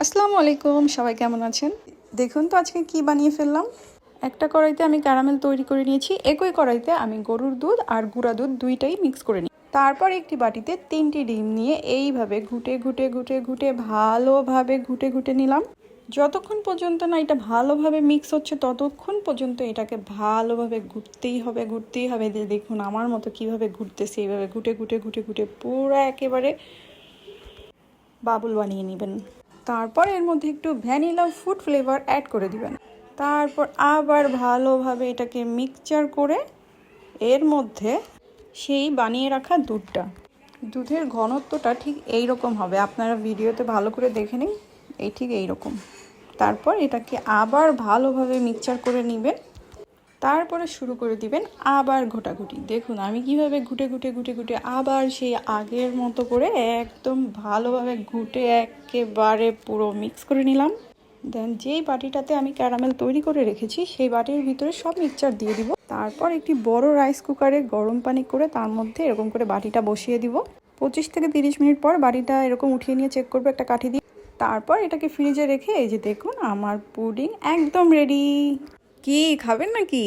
আসসালামু আলাইকুম, সবাই কেমন আছেন? দেখুন তো আজকে কি বানিয়ে ফেললাম। একটা কড়াইতে আমি ক্যারামেল তৈরি করে নিয়েছি। একই কড়াইতে আমি গরুর দুধ আর গুঁড়া দুধ দুইটাই মিক্স করে নিই। তারপর একটি বাটিতে 3টি ডিম নিয়ে এইভাবে ঘুটে ঘুটে ঘুটে ঘুটে ভালোভাবে ঘুটে ঘুটে নিলাম। যতক্ষণ পর্যন্ত না এটা ভালোভাবে মিক্স হচ্ছে ততক্ষণ পর্যন্ত এটাকে ভালোভাবে ঘুরতেই হবে ঘুরতেই হবে। দেখুন আমার মতো কিভাবে ঘুরতেছে, এইভাবে ঘুটে ঘুটে ঘুটে ঘুটে পুরো একেবারে বাবুল বানিয়ে নেবেন। তারপর এর মধ্যে একটু ভ্যানিলা ফুড ফ্লেভার অ্যাড করে দিবেন। তারপর আবার ভালোভাবে এটাকে মিক্সচার করে এর মধ্যে সেই বানিয়ে রাখা দুধের ঘনত্বটা ঠিক এই রকম হবে। আপনারা ভিডিওতে ভালো করে দেখে নিন, ঠিক এই রকম। তারপর এটাকে আবার ভালোভাবে মিক্সচার করে নেবেন। তারপরে শুরু করে দিবেন আবার ঘোটাঘুটি। দেখুন আমি কিভাবে ঘুটে ঘুটে ঘুটে ঘুটে আবার সেই আগের মতো করে একদম ভালোভাবে ঘুটে একেবারে পুরো মিক্স করে নিলাম। দেন যেই বাটিটাতে আমি ক্যারামেল তৈরি করে রেখেছি সেই বাটির ভিতরে সব মিক্সচার দিয়ে দিব। তারপর একটি বড় রাইস কুকারে গরম পানি করে তার মধ্যে এরকম করে বাটিটা বসিয়ে দিব। 25 থেকে 30 মিনিট পর বাটিটা এরকম উঠিয়ে নিয়ে চেক করবো একটা কাঠি দিয়ে। তারপর এটাকে ফ্রিজে রেখে এই যে দেখুন আমার পুডিং একদম রেডি। কি খাবেন নাকি?